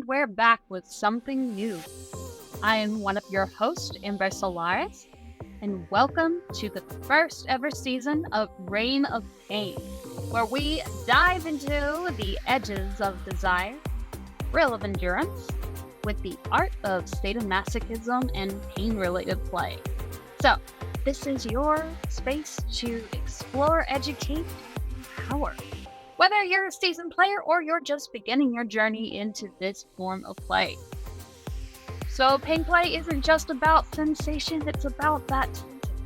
and we're back with something new. I am one of your hosts, Solaris, and welcome to the first ever season of Reign of Pain, where we dive into the edges of desire, thrill of endurance, with the art of sadomasochism and pain-related play. So, this is your space to explore, educate, power. Whether you're a seasoned player or you're just beginning your journey into this form of play. So pain play isn't just about sensation, it's about that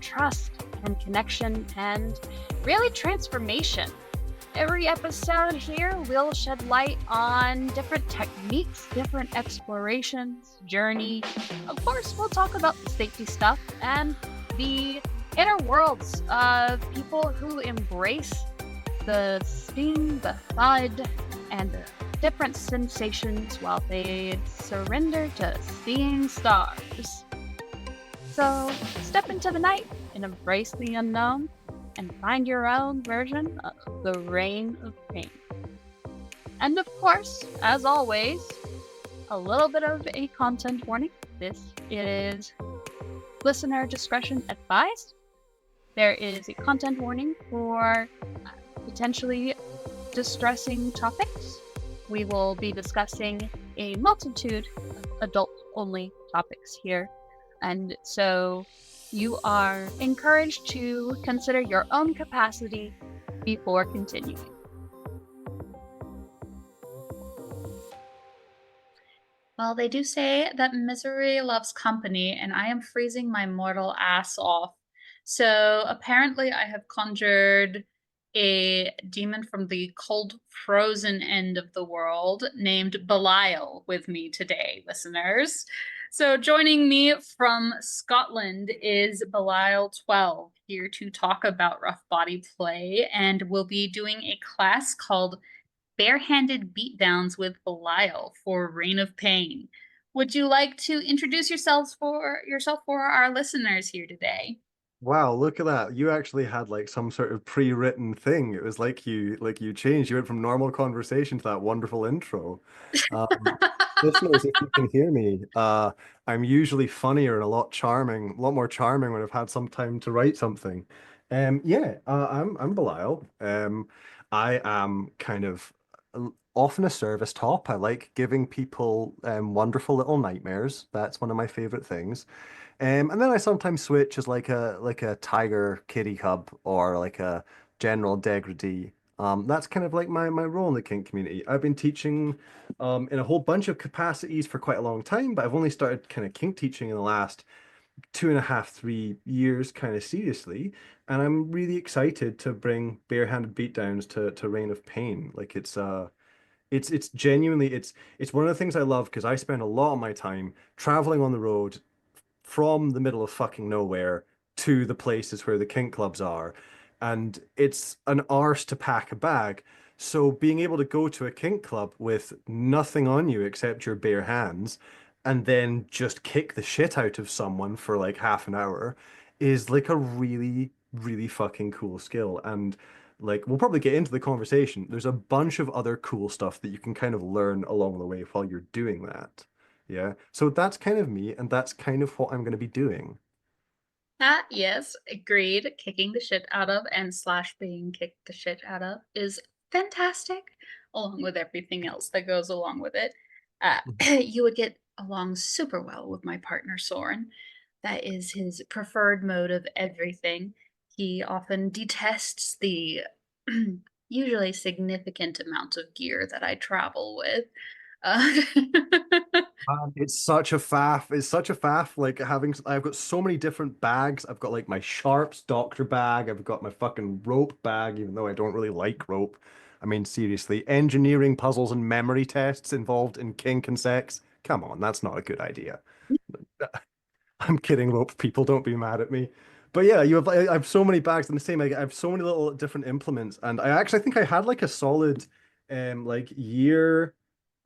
trust and connection and really transformation. Every episode here will shed light on different techniques, different explorations, journey. Of course, we'll talk about the safety stuff and the inner worlds of people who embrace the sting, the thud, and the different sensations while they surrender to seeing stars. So step into the night and embrace the unknown and find your own version of the Reign of Pain. And of course, as always, a little bit of a content warning. This is listener discretion advised. There is a content warning for potentially distressing topics. We will be discussing a multitude of adult-only topics here, and so you are encouraged to consider your own capacity before continuing. Well, they do say that misery loves company, and I am freezing my mortal ass off. So apparently, I have conjured a demon from the cold, frozen end of the world named Belial with me today, listeners. So joining me from Scotland is Belial 12, here to talk about rough body play, and we'll be doing a class called Barehanded Beatdowns with Belial for Reign of Pain. Would you like to introduce yourself for our listeners here today? Wow, look at that. You actually had like some sort of pre-written thing. It was like you changed. You went from normal conversation to that wonderful intro. Um, Listeners, if you can hear me, I'm usually funnier and a lot more charming when I've had some time to write something. I'm Belial. I am kind of often a service top. I like giving people wonderful little nightmares. That's one of my favorite things. And then I sometimes switch as like a tiger kitty cub or like a general degradee. That's kind of like my role in the kink community. I've been teaching in a whole bunch of capacities for quite a long time, but I've only started kind of kink teaching in the last 2.5, 3 years kind of seriously. And I'm really excited to bring barehanded beatdowns to Reign of Pain. Like it's genuinely it's one of the things I love because I spend a lot of my time traveling on the road from the middle of fucking nowhere to the places where the kink clubs are. And it's an arse to pack a bag. So being able to go to a kink club with nothing on you except your bare hands and then just kick the shit out of someone for like half an hour is like a really, really fucking cool skill. And like we'll probably get into the conversation. There's a bunch of other cool stuff that you can kind of learn along the way while you're doing that. Yeah. So that's kind of me, and that's kind of what I'm going to be doing. Yes, agreed. Kicking the shit out of and slash being kicked the shit out of is fantastic, along with everything else that goes along with it. You would get along super well with my partner Soren. That is his preferred mode of everything. He often detests the usually significant amount of gear that I travel with. Uh, It's such a faff. It's such a faff. I've got so many different bags. I've got like my Sharps doctor bag. I've got my fucking rope bag, even though I don't really like rope. I mean, seriously, engineering puzzles and memory tests involved in kink and sex. Come on, that's not a good idea. I'm kidding, rope people. Don't be mad at me. But yeah, I have so many bags and the same. I have so many little different implements, and I actually think I had like a solid, like year,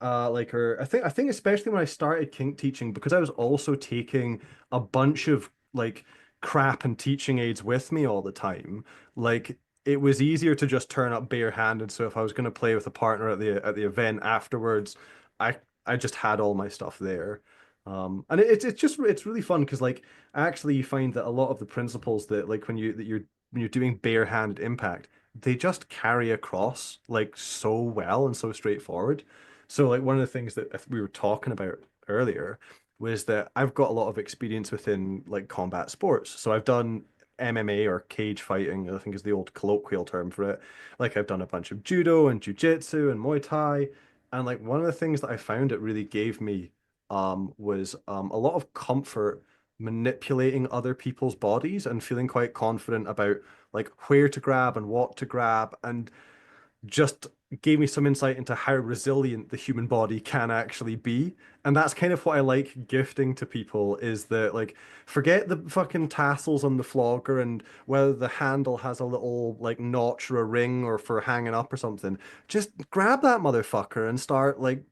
or I think especially when I started kink teaching because I was also taking a bunch of like crap and teaching aids with me all the time. Like it was easier to just turn up barehanded. So if I was going to play with a partner at the event afterwards, I I just had all my stuff there. And it's just it's really fun because like actually you find that a lot of the principles that like when you're doing barehanded impact, they just carry across like so well and so straightforward. So like one of the things that we were talking about earlier was that I've got a lot of experience within like combat sports. So I've done MMA or cage fighting, I think is the old colloquial term for it. Like I've done a bunch of judo and jujitsu and Muay Thai. And like one of the things that I found it really gave me was a lot of comfort manipulating other people's bodies and feeling quite confident about like where to grab and what to grab and just gave me some insight into how resilient the human body can actually be. And that's kind of what I like gifting to people is that like forget the fucking tassels on the flogger and whether the handle has a little like notch or a ring or for hanging up or something. Just grab that motherfucker and start like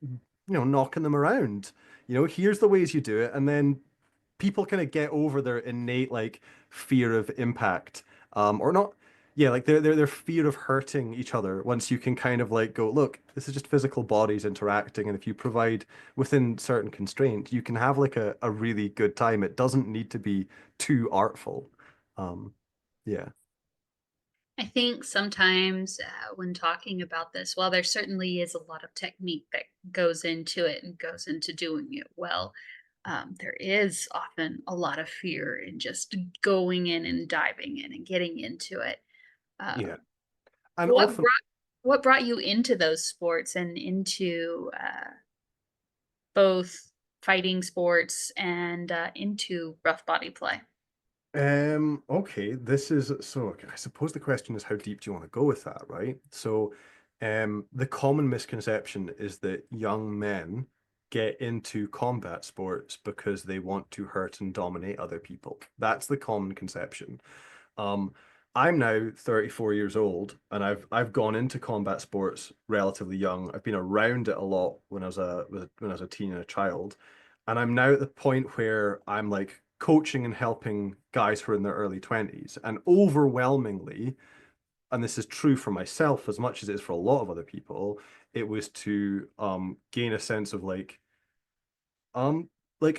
knocking them around. Here's the ways you do it, and then people kind of get over their innate like fear of impact, or not. Yeah, like their fear of hurting each other. Once you can kind of like go, look, this is just physical bodies interacting, and if you provide within certain constraints, you can have like a really good time. It doesn't need to be too artful. Um, yeah, I think sometimes when talking about this, while there certainly is a lot of technique that goes into it and goes into doing it well, there is often a lot of fear in just going in and diving in and getting into it. yeah, Um, and what often. brought what brought you into those sports and into both fighting sports and into rough body play? Okay, this is so okay, I suppose the question is how deep do you want to go with that, right? So, the common misconception is that young men get into combat sports because they want to hurt and dominate other people. That's the common conception. Um, I'm now 34 years old and I've gone into combat sports relatively young. I've been around it a lot when I was a teen and a child. And I'm now at the point where I'm like coaching and helping guys who are in their early 20s. And overwhelmingly, and this is true for myself as much as it is for a lot of other people, it was to gain a sense of um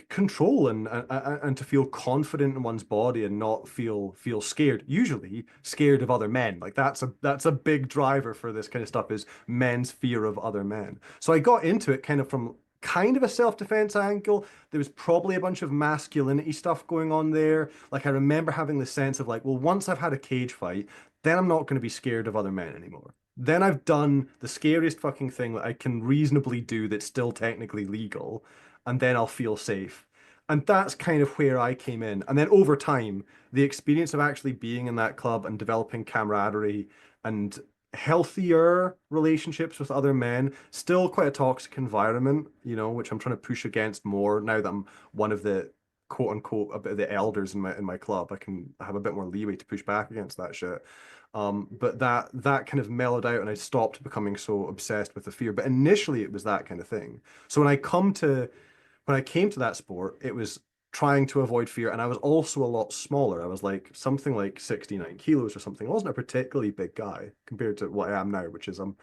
control and to feel confident in one's body and not feel scared, usually scared of other men. Like that's a big driver for this kind of stuff is men's fear of other men. So I got into it kind of from kind of a self-defense angle. There was probably a bunch of masculinity stuff going on there. Like I remember having the sense of like, well, once I've had a cage fight, then I'm not going to be scared of other men anymore. Then I've done the scariest fucking thing that I can reasonably do that's still technically legal, and then I'll feel safe. And that's kind of where I came in. And then over time, the experience of actually being in that club and developing camaraderie and healthier relationships with other men, still quite a toxic environment, which I'm trying to push against more now that I'm one of the quote unquote a bit of the elders in my club. I can have a bit more leeway to push back against that shit. But that kind of mellowed out and I stopped becoming so obsessed with the fear. But initially it was that kind of thing. So when I came to that sport, it was trying to avoid fear. And I was also a lot smaller. I was like something like 69 kilos or something. I wasn't a particularly big guy compared to what I am now, which is I'm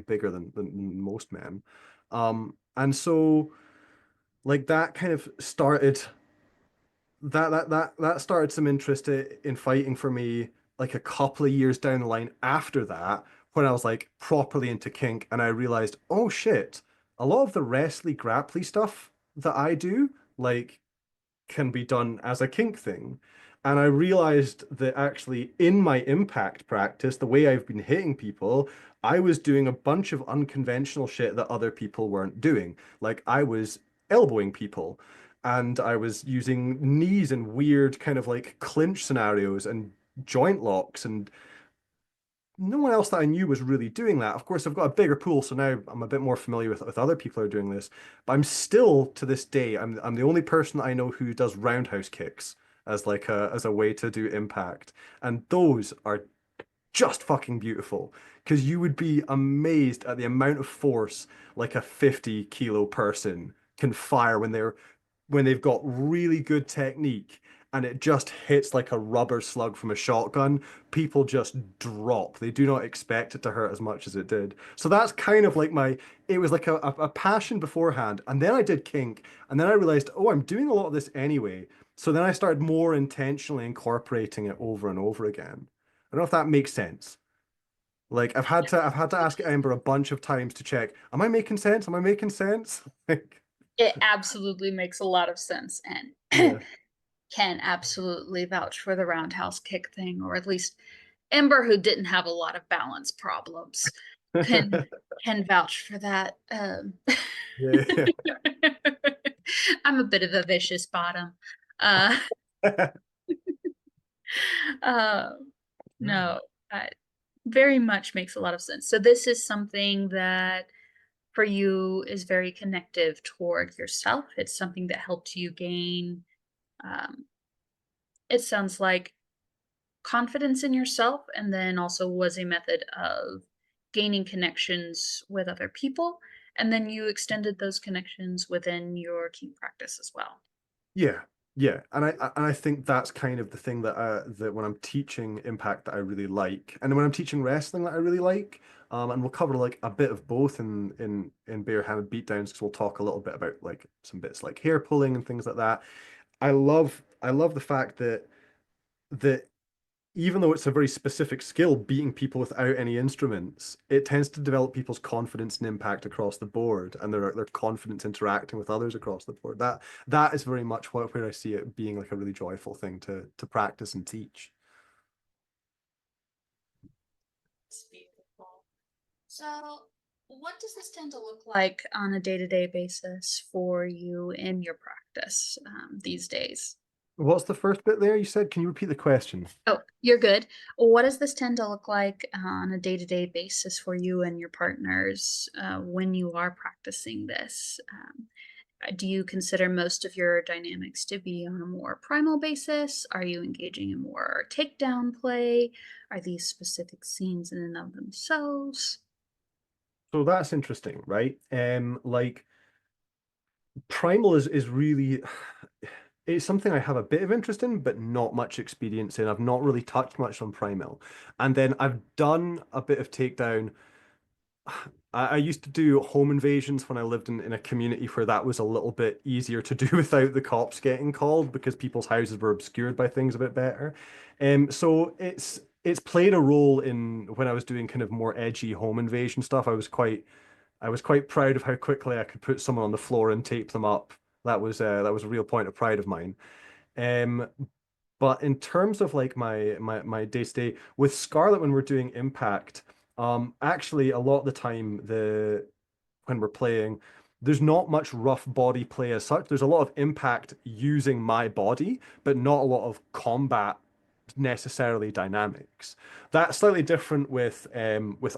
bigger than most men. And so like that kind of started that started some interest in fighting for me like a couple of years down the line after that when I was like properly into kink and I realized, oh shit, a lot of the wrestly grapply stuff that I do, like can be done as a kink thing. And I realized that actually in my impact practice, the way I've been hitting people, I was doing a bunch of unconventional shit that other people weren't doing. Like I was elbowing people and I was using knees in weird kind of like clinch scenarios and joint locks and no one else that I knew was really doing that. Of course, I've got a bigger pool, so now I'm a bit more familiar with other people who are doing this. But I'm still to this day, I'm the only person that I know who does roundhouse kicks as like a way to do impact, and those are just fucking beautiful because you would be amazed at the amount of force like a 50 kilo person can fire when they've got really good technique and it just hits like a rubber slug from a shotgun, people just drop. They do not expect it to hurt as much as it did. So that's kind of like it was like a passion beforehand. And then I did kink, and then I realized, oh, I'm doing a lot of this anyway. So then I started more intentionally incorporating it over and over again. I don't know if that makes sense. Like I've had to ask Ember a bunch of times to check, am I making sense? Am I making sense? Like, It absolutely makes a lot of sense and yeah. can absolutely vouch for the roundhouse kick thing, or at least Ember, who didn't have a lot of balance problems, can can vouch for that. Yeah. I'm a bit of a vicious bottom. Uh, uh, No. no, very much makes a lot of sense. So this is something that for you is very connective toward yourself. It's something that helped you gain. Um, it sounds like confidence in yourself, and then also was a method of gaining connections with other people, and then you extended those connections within your key practice as well. Yeah, yeah, and I think that's kind of the thing that when I'm teaching impact that I really like, and when I'm teaching wrestling that I really like, and we'll cover like a bit of both in barehanded beatdowns because we'll talk a little bit about like some bits like hair pulling and things like that. I love the fact that even though it's a very specific skill, beating people without any instruments, it tends to develop people's confidence and impact across the board, and their confidence interacting with others across the board. That is very much where I see it being like a really joyful thing to practice and teach. It's beautiful. So, what does this tend to look like on a day-to-day basis for you in your practice these days? What's the first bit there you said? Can you repeat the question? Oh, you're good. What does this tend to look like on a day-to-day basis for you and your partners when you are practicing this? Do you consider most of your dynamics to be on a more primal basis? Are you engaging in more takedown play? Are these specific scenes in and of themselves? So that's interesting, right? Like primal is really it's something I have a bit of interest in, but not much experience in. I've not really touched much on primal. And then I've done a bit of takedown. I used to do home invasions when I lived in a community where that was a little bit easier to do without the cops getting called because people's houses were obscured by things a bit better. So it's played a role in when I was doing kind of more edgy home invasion stuff. I was quite proud of how quickly I could put someone on the floor and tape them up. That was a real point of pride of mine. Um, but in terms of like my day to day with Scarlet when we're doing Impact, actually a lot of the time the when we're playing, there's not much rough body play as such. There's a lot of impact using my body, but not a lot of combat necessarily dynamics. That's slightly different with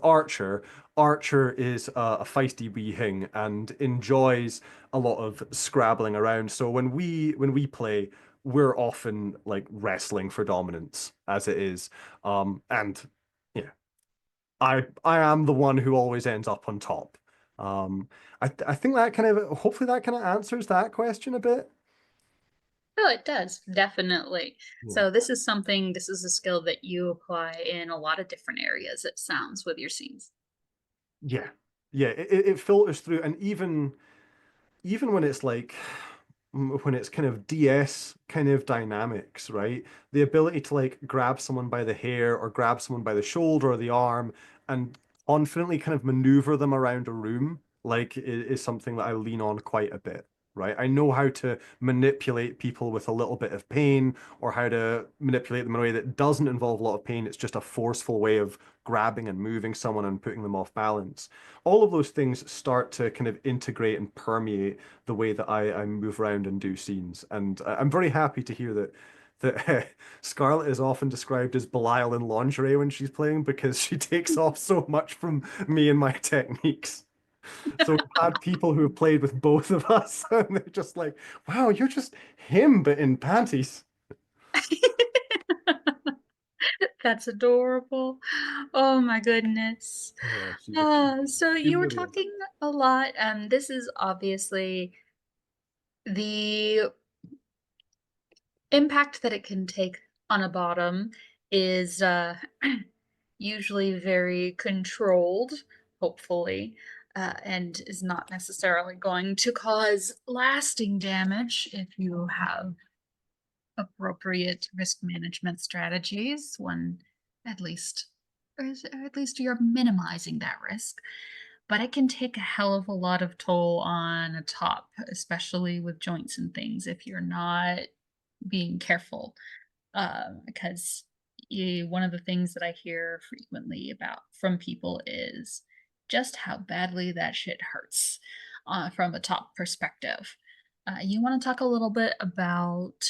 Archer. Archer is a feisty wee thing and enjoys a lot of scrabbling around. So when we play, we're often like wrestling for dominance as it is. And yeah, I am the one who always ends up on top. I think that kind of hopefully that kind of answers that question a bit. Oh, it does, definitely. Yeah. So this is a skill that you apply in a lot of different areas, it sounds, with your scenes. Yeah. Yeah, it filters through and even when it's like when it's kind of DS kind of dynamics, right? The ability to like grab someone by the hair or grab someone by the shoulder or the arm and confidently kind of maneuver them around a room, like is something that I lean on quite a bit, right? I know how to manipulate people with a little bit of pain or how to manipulate them in a way that doesn't involve a lot of pain. It's just a forceful way of grabbing and moving someone and putting them off balance. All of those things start to kind of integrate and permeate the way that I move around and do scenes. And I'm very happy to hear that Scarlett is often described as Belial in lingerie when she's playing because she takes off so much from me and my techniques. So we've had people who have played with both of us, and they're just like, "Wow, you're just him, but in panties." That's adorable. Oh my goodness. Oh, So she you were really is. talking a lot. This is obviously the impact that it can take on a bottom is usually very controlled, hopefully, and is not necessarily going to cause lasting damage if you have appropriate risk management strategies when at least or at least you're minimizing that risk. But it can take a hell of a lot of toll on a top, especially with joints and things if you're not being careful. Because one of the things that I hear frequently about from people is just how badly that shit hurts from a top perspective. You want to talk a little bit about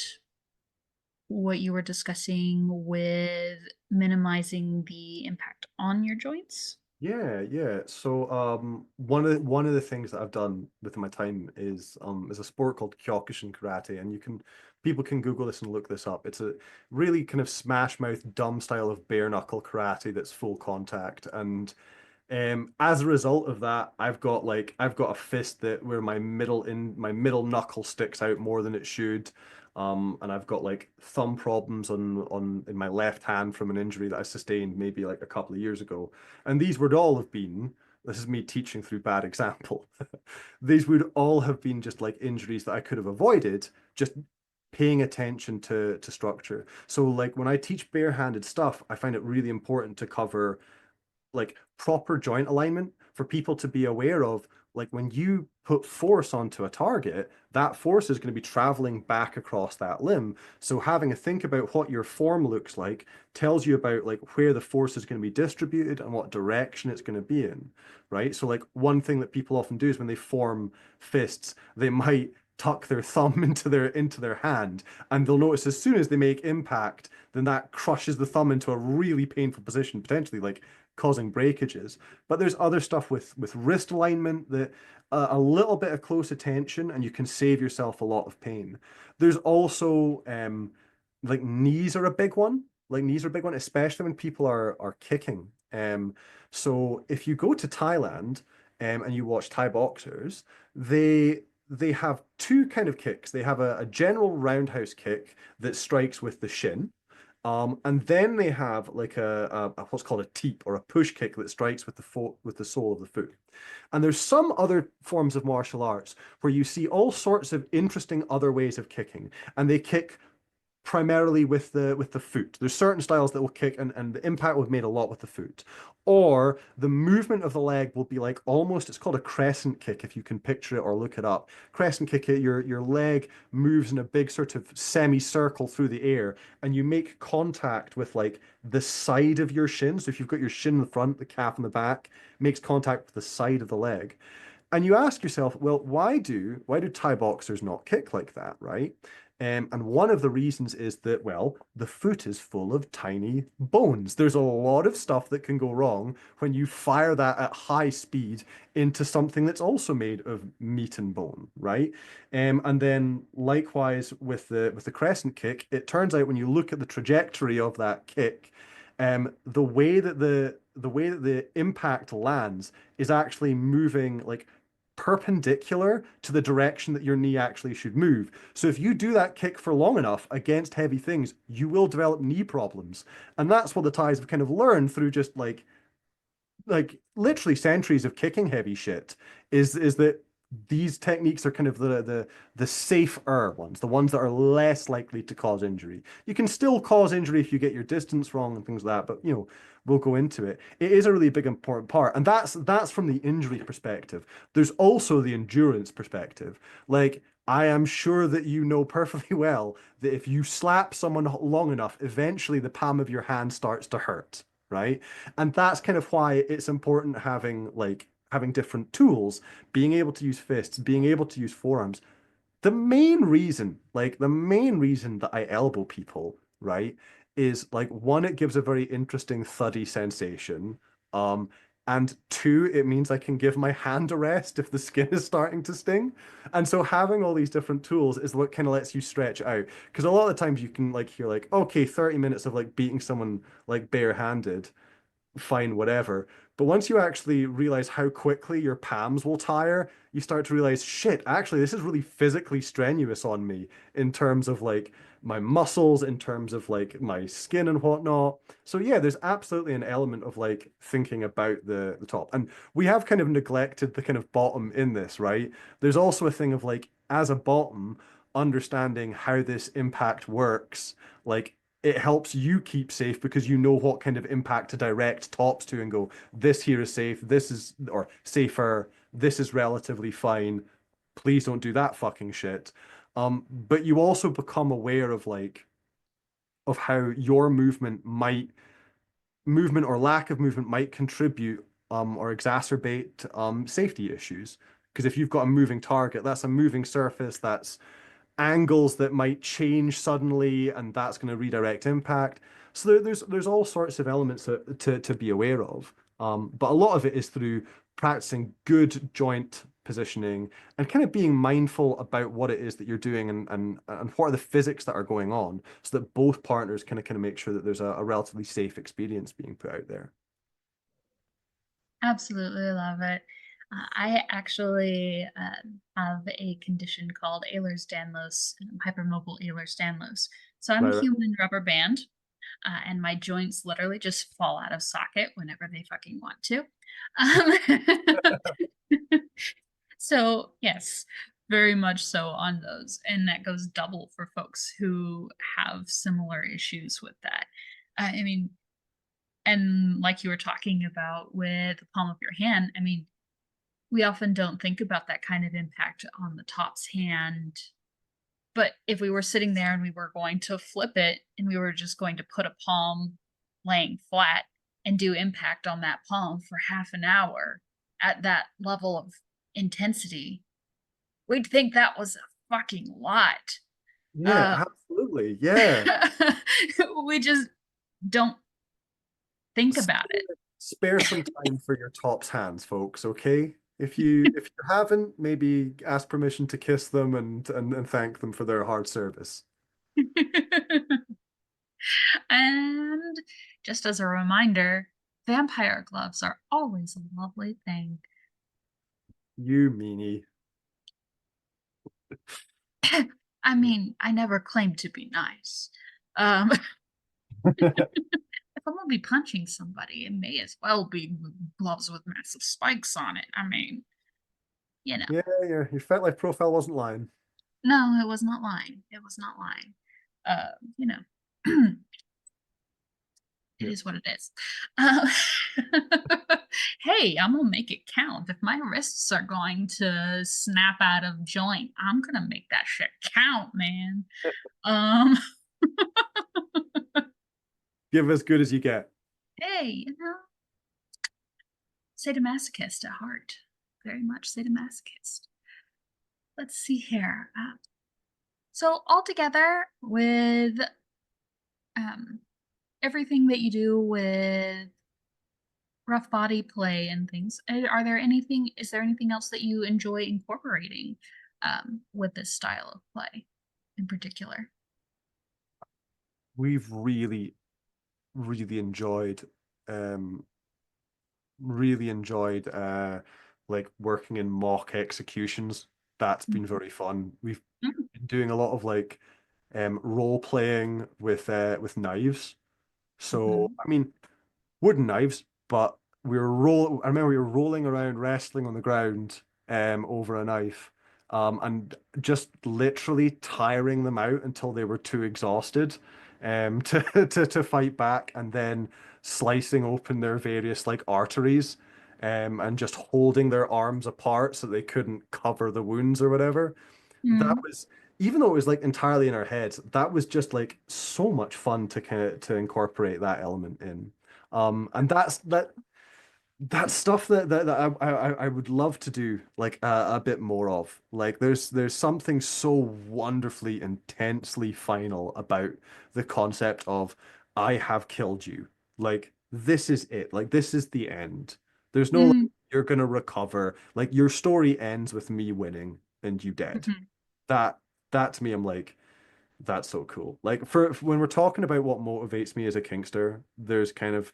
what you were discussing with minimizing the impact on your joints? Yeah, yeah. So one of the things that I've done with my time is a sport called Kyokushin karate, and people can Google this and look this up. It's a really kind of smash mouth dumb style of bare knuckle karate that's full contact. And as a result of that, I've got a fist that where my middle knuckle sticks out more than it should. And I've got like thumb problems on in my left hand from an injury that I sustained maybe like a couple of years ago. And these would all have been, this is me teaching through bad example. These would all have been just like injuries that I could have avoided just paying attention to structure. So like when I teach barehanded stuff, I find it really important to cover like proper joint alignment for people to be aware of. Like when you put force onto a target, that force is going to be traveling back across that limb. So having a think about what your form looks like tells you about like where the force is going to be distributed and what direction it's going to be in, right? So like one thing that people often do is when they form fists, they might tuck their thumb into their hand, and they'll notice as soon as they make impact, then that crushes the thumb into a really painful position, potentially like causing breakages. But there's other stuff with wrist alignment that a little bit of close attention and you can save yourself a lot of pain. There's also like knees are a big one. Like knees are a big one, especially when people are kicking. So if you go to Thailand and you watch Thai boxers, they have two kind of kicks. They have a general roundhouse kick that strikes with the shin. And then they have like a what's called a teep or a push kick that strikes with the sole of the foot. And there's some other forms of martial arts where you see all sorts of interesting other ways of kicking, and they kick primarily with the foot. There's certain styles that will kick and the impact will be made a lot with the foot. Or the movement of the leg will be like almost, it's called a crescent kick if you can picture it or look it up. Crescent kick, your leg moves in a big sort of semicircle through the air and you make contact with like the side of your shin. So if you've got your shin in the front, the calf in the back, makes contact with the side of the leg. And you ask yourself, well, why do Thai boxers not kick like that, right? And one of the reasons is that, well, the foot is full of tiny bones. There's a lot of stuff that can go wrong when you fire that at high speed into something that's also made of meat and bone, right? And then likewise with the crescent kick, it turns out when you look at the trajectory of that kick, the way that the impact lands is actually moving like perpendicular to the direction that your knee actually should move. So if you do that kick for long enough against heavy things, you will develop knee problems. And that's what the Thais have kind of learned through just like literally centuries of kicking heavy shit is that these techniques are kind of the safer ones, the ones that are less likely to cause injury. You can still cause injury if you get your distance wrong and things like that, but we'll go into it. It is a really big important part, and that's from the injury perspective. There's also the endurance perspective. Like I am sure that you know perfectly well that if you slap someone long enough, eventually the palm of your hand starts to hurt, right? And that's kind of why it's important having different tools, being able to use fists, being able to use forearms. The main reason that I elbow people, right, is like one, it gives a very interesting thuddy sensation. Um, and two, it means I can give my hand a rest if the skin is starting to sting. And so having all these different tools is what kind of lets you stretch out. Because a lot of the times you can like hear like, okay, 30 minutes of like beating someone like barehanded. fine, whatever. But once you actually realize how quickly your palms will tire, you start to realize, shit, actually, this is really physically strenuous on me in terms of like my muscles, in terms of like my skin and whatnot. So yeah, there's absolutely an element of like thinking about the top. And we have kind of neglected the kind of bottom in this, right? There's also a thing of like, as a bottom, understanding how this impact works, like it helps you keep safe because you know what kind of impact to direct tops to and go, this here is safe, this is, or safer, this is relatively fine. Please don't do that fucking shit. But you also become aware of like, of how your movement or lack of movement might contribute or exacerbate safety issues. Because if you've got a moving target, that's a moving surface, that's angles that might change suddenly, and that's going to redirect impact. So there's all sorts of elements to be aware of. But a lot of it is through practicing good joint positioning and kind of being mindful about what it is that you're doing and what are the physics that are going on so that both partners kind of make sure that there's a relatively safe experience being put out there. Absolutely love it. I actually have a condition called Ehlers-Danlos, hypermobile Ehlers-Danlos. So I'm a Right, right. human rubber band, and my joints literally just fall out of socket whenever they fucking want to. So yes, very much so on those, and that goes double for folks who have similar issues with that. I mean, and like you were talking about with the palm of your hand, I mean, we often don't think about that kind of impact on the top's hand. But if we were sitting there and we were going to flip it and we were just going to put a palm laying flat and do impact on that palm for half an hour at that level of intensity, we'd think that was a fucking lot. Yeah, Uh, absolutely. Yeah. we just don't think Spare, about it. spare some time for your tops hands, folks, okay? If you haven't, maybe ask permission to kiss them and thank them for their hard service. And just as a reminder, vampire gloves are always a lovely thing. You meanie. I mean, I never claimed to be nice. Um, if I'm gonna be punching somebody, it may as well be gloves with massive spikes on it. I mean, you know, Yeah, your FetLife profile wasn't lying. no, it was not lying. It was not lying. You know, it Yeah. is what it is. Uh, hey, I'm gonna make it count. If my wrists are going to snap out of joint, I'm gonna make that shit count, man. Um, Give as good as you get. hey, sadomasochist at heart. Very much sadomasochist. Let's see here. So altogether, with um, everything that you do with rough body play and things, are there anything? Is there anything else that you enjoy incorporating with this style of play in particular? We've really enjoyed um really enjoyed like working in mock executions. That's been very fun. We've Mhm. been doing a lot of like role playing with knives. So Mhm. I mean wooden knives, but I remember we were rolling around wrestling on the ground over a knife. And just literally tiring them out until they were too exhausted to fight back, and then slicing open their various like arteries and just holding their arms apart so they couldn't cover the wounds or whatever. That Mhm. was, even though it was like entirely in our heads, that was just like so much fun to kind of to incorporate that element in. And that's stuff that I would love to do like a bit more of. Like there's something so wonderfully intensely final about the concept of I have killed you. Like this is it. Like this is the end. There's no like Mhm. you're gonna recover. Like your story ends with me winning and you dead. Mhm. That that to me, I'm like, that's so cool. Like for when we're talking about what motivates me as a kinkster, there's kind of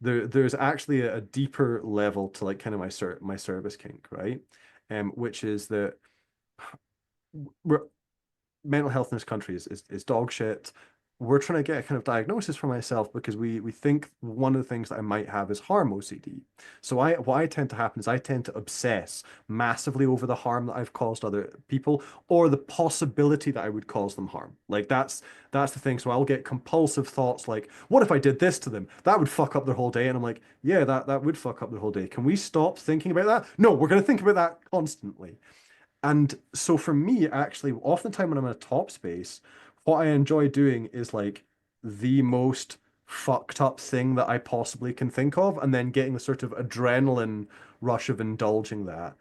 there's actually a deeper level to like kind of my service kink, right? Which is that we're mental health in this country is dog shit. We're trying to get a kind of diagnosis for myself because we think one of the things that I might have is harm OCD. So what I tend to happen is I tend to obsess massively over the harm that I've caused other people or the possibility that I would cause them harm. Like that's the thing. So I'll get compulsive thoughts like, what if I did this to them? That would fuck up their whole day. And I'm like, yeah, that would fuck up their whole day. Can we stop thinking about that? No, we're gonna think about that constantly. And so for me, actually, oftentimes when I'm in a top space, what I enjoy doing is like the most fucked up thing that I possibly can think of, and then getting the sort of adrenaline rush of indulging that.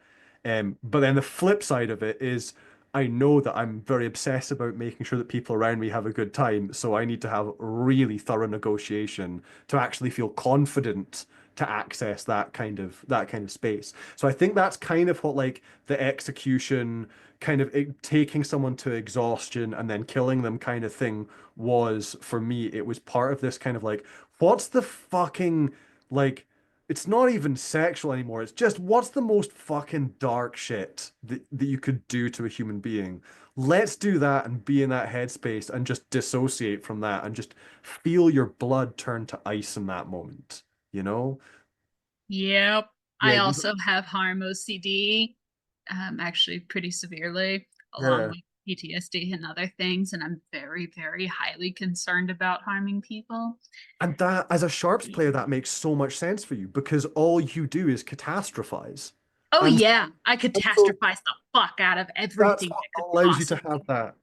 But then the flip side of it is I know that I'm very obsessed about making sure that people around me have a good time. So I need to have really thorough negotiation to actually feel confident to access that kind of space. So I think that's kind of what like the execution kind of taking someone to exhaustion and then killing them kind of thing was for me. It was part of this kind of like, what's the fucking like it's not even sexual anymore. It's just what's the most fucking dark shit that you could do to a human being? Let's do that and be in that headspace and just dissociate from that and just feel your blood turn to ice in that moment, you know? Yep. Yeah, I also have harm OCD, actually pretty severely, along yeah. with PTSD and other things, and I'm very, very highly concerned about harming people. And that, as a sharps player, that makes so much sense for you because all you do is catastrophize. Oh And yeah, I so catastrophize the fuck out of that's everything what that could allows you to have possibly. that.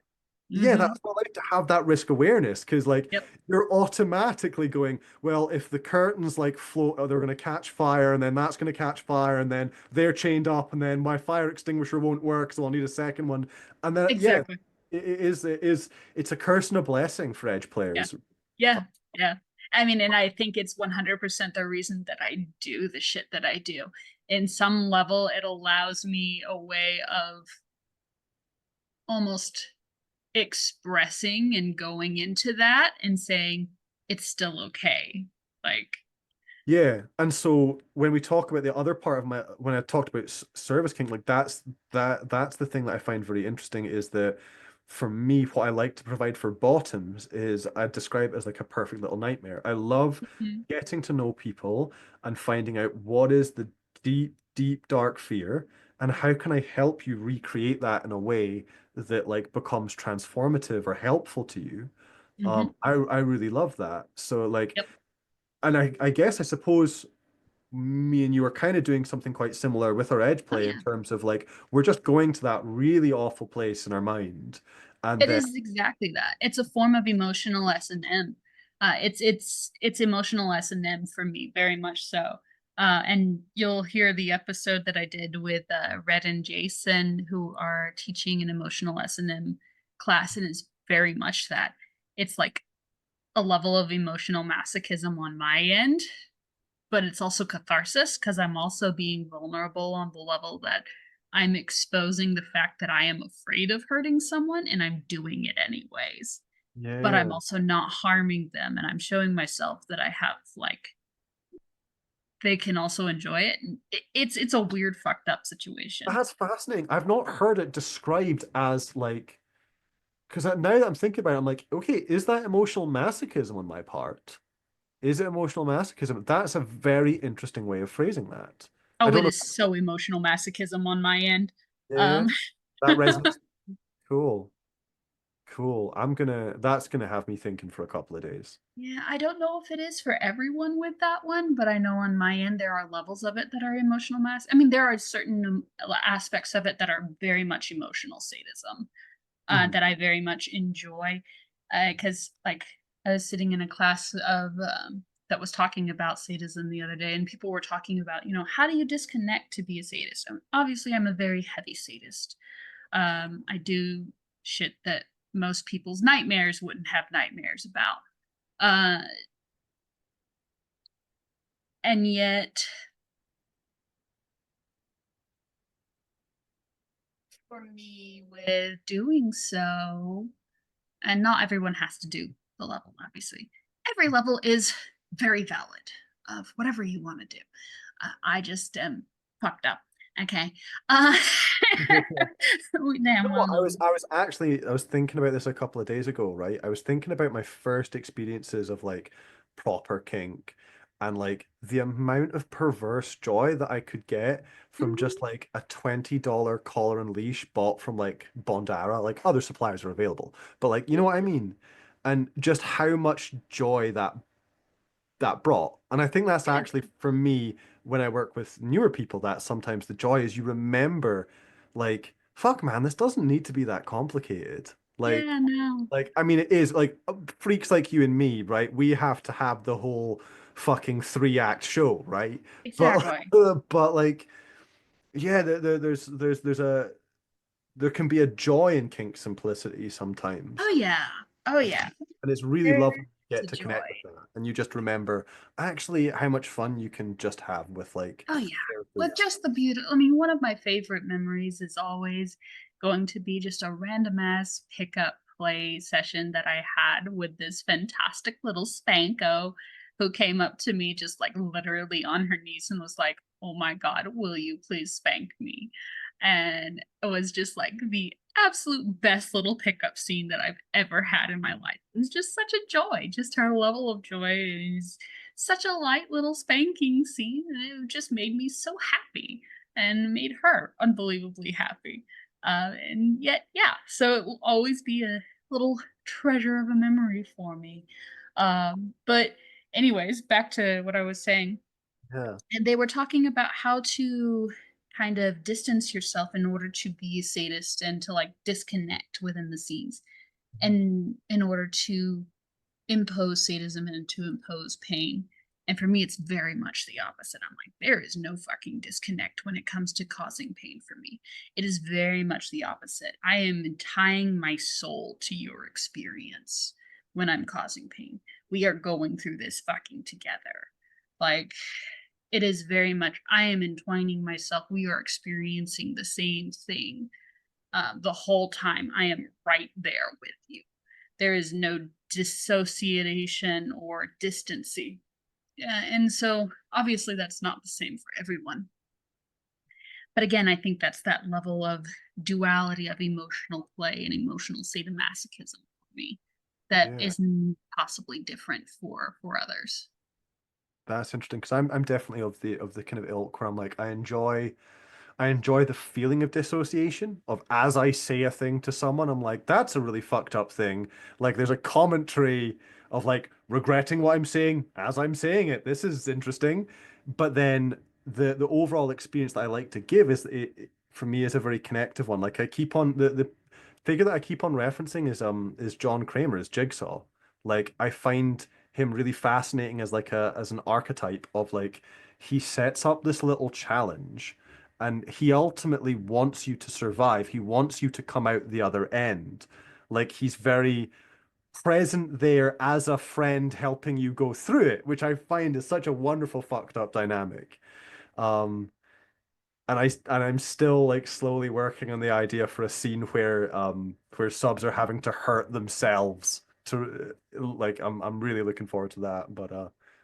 Yeah, Mm-hmm. that's what allows you to have that risk awareness because, like, Yep. you're automatically going, well, if the curtains like float, they're going to catch fire, and then that's going to catch fire, and then they're chained up, and then my fire extinguisher won't work, so I'll need a second one. And then, yeah, Exactly. it's a curse and a blessing for edge Yeah. players. Yeah. Yeah. I mean, and I think it's 100% the reason that I do the shit that I do. In some level, it allows me a way of almost expressing and going into that and saying it's still okay. Like, Yeah, and so when we talk about the other part of my when I talked about service kink, like that's the thing that I find very interesting is that for me, what I like to provide for bottoms is I describe it as like a perfect little nightmare. I love mhm, getting to know people and finding out what is the deep, deep, dark fear and how can I help you recreate that in a way that like becomes transformative or helpful to you. mhm. I really love that. So like Yep. and I guess I suppose me and you are kind of doing something quite similar with our edge Oh play in yeah. terms of like we're just going to that really awful place in our mind and It then is exactly that. It's a form of emotional S&M. It's emotional S&M for me, very much so. And you'll hear the episode that I did with Red and Jason, who are teaching an emotional S&M class, and it's very much that. It's like a level of emotional masochism on my end, but it's also catharsis because I'm also being vulnerable on the level that I'm exposing the fact that I am afraid of hurting someone and I'm doing it anyways. But I'm yeah, also not harming them and I'm showing myself that I have like they can also enjoy it. And it's a weird fucked up situation. that's fascinating. I've not heard it described as like because now that I'm thinking about it, I'm like, okay, is that emotional masochism on my part? Is it emotional masochism? That's a very interesting way of phrasing that. I Oh, don't it know. is so emotional masochism on my end. Yeah, Um that resonates. Cool, cool. That's gonna have me thinking for a couple of days. Yeah, I don't know if it is for everyone with that one, but I know on my end there are levels of it that are emotional mass. I mean, there are certain aspects of it that are very much emotional sadism Mhm. that I very much enjoy. Because, like, I was sitting in a class of that was talking about sadism the other day, and people were talking about, how do you disconnect to be a sadist? Obviously, I'm a very heavy sadist. I do shit that most people's nightmares wouldn't have nightmares about. Uh, and yet, for me, with doing so, and not everyone has to do the level, obviously, every level is very valid. of whatever you want to do. I just am fucked up. Okay. Uh, You Damn, know what? I was thinking about this a couple of days ago, right? I was thinking about my first experiences of like proper kink and like the amount of perverse joy that I could get from just like a $20 collar and leash bought from like Bondara. Like other suppliers are available, but like you know what I mean? And just how much joy that brought. And I think that's yeah, actually for me when I work with newer people that sometimes the joy is you remember like fuck man, this doesn't need to be that complicated. yeah, no, I mean it is like freaks like you and me, right? We have to have the whole fucking 3 act show, right? But exactly. but like yeah, there can be a joy in kink simplicity Oh sometimes. yeah, oh yeah. And it's really There's lovely to a get to joy. connect with that. And you just remember actually how much fun you can just have with like Oh yeah. With characters. just the beauty. I mean, one of my favorite memories is always going to be just a random ass pickup play session that I had with this fantastic little Spanko who came up to me just like literally on her knees and was like, "Oh my God, will you please spank me?" And it was just like the absolute best little pickup scene that I've ever had in my life. It was just such a joy. Just her level of joy is such a light little spanking scene, and it just made me so happy and made her unbelievably happy. And yet, yeah, so it will always be a little treasure of a memory for me. But, anyways, back to what I was saying. Yeah. And they were talking about how to kind of distance yourself in order to be a sadist and to like disconnect within the scenes and in order to impose sadism and to impose pain. And for me, it's very much the opposite. I'm like, there is no fucking disconnect when it comes to causing pain for me. It is very much the opposite. I am tying my soul to your experience when I'm causing pain. We are going through this fucking together. Like, it is very much, I am entwining myself. We are experiencing the same thing the whole time. I am right there with you. There is no dissociation or distancing. Yeah, and so obviously that's not the same for everyone. But again, I think that's that level of duality of emotional play and emotional sadomasochism for me that Yeah. is possibly different for others. That's interesting because I'm definitely of the kind of ilk where I'm like I enjoy the feeling of dissociation of as I say a thing to someone, I'm like, that's a really fucked up thing. Like there's a commentary of like regretting what I'm saying as I'm saying it. This is interesting. But then the overall experience that I like to give is for me is a very connective one. Like I keep on the figure that I keep on referencing is John Kramer's Jigsaw. Like I find him really fascinating as like a as an archetype of like he sets up this little challenge and he ultimately wants you to survive. He wants you to come out the other end. Like he's very present there as a friend helping you go through it, which I find is such a wonderful fucked up dynamic. Um, and I'm still like slowly working on the idea for a scene where subs are having to hurt themselves to like I'm really looking forward to that, but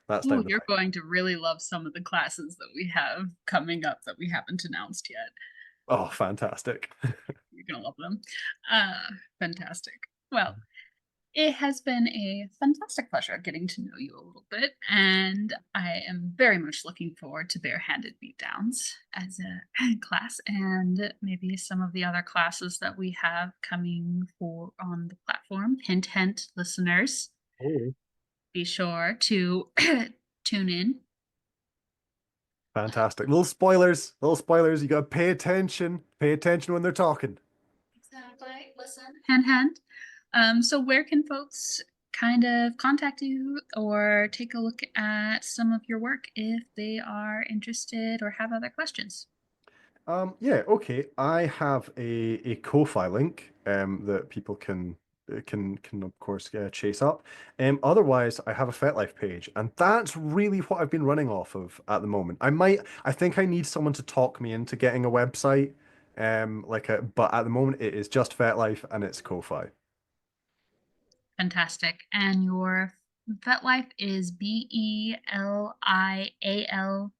that's Oh, down the you're pipe. going to really love some of the classes that we have coming up that we haven't announced yet. Oh, fantastic. You're gonna love them. Uh, Fantastic. Well, it has been a fantastic pleasure getting to know you a little bit, and I am very much looking forward to barehanded beatdowns as a class and maybe some of the other classes that we have coming for on the platform. Hint, hint, listeners, Oh. be sure to tune in. Fantastic. Little spoilers, little spoilers. You gotta pay attention. Pay attention when they're talking. Exactly. Listen. Hint, hint. So where can folks kind of contact you or take a look at some of your work if they are interested or have other questions? Yeah, okay. I have a Ko-fi link that people can of course chase up. Otherwise, I have a FetLife page, and that's really what I've been running off of at the moment. I think I need someone to talk me into getting a website. But at the moment it is just FetLife and it's Ko-fi. Fantastic. And your FetLife is BELIAL 12,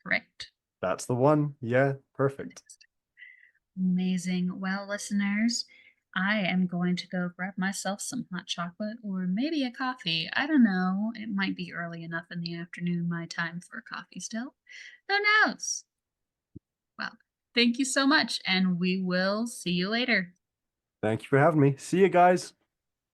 correct? That's the one. Yeah, perfect. Amazing. Well, listeners, I am going to go grab myself some hot chocolate or maybe a coffee. I don't know. It might be early enough in the afternoon, my time for coffee still. Who knows? Well, thank you so much, and we will see you later. Thank you for having me. See you guys.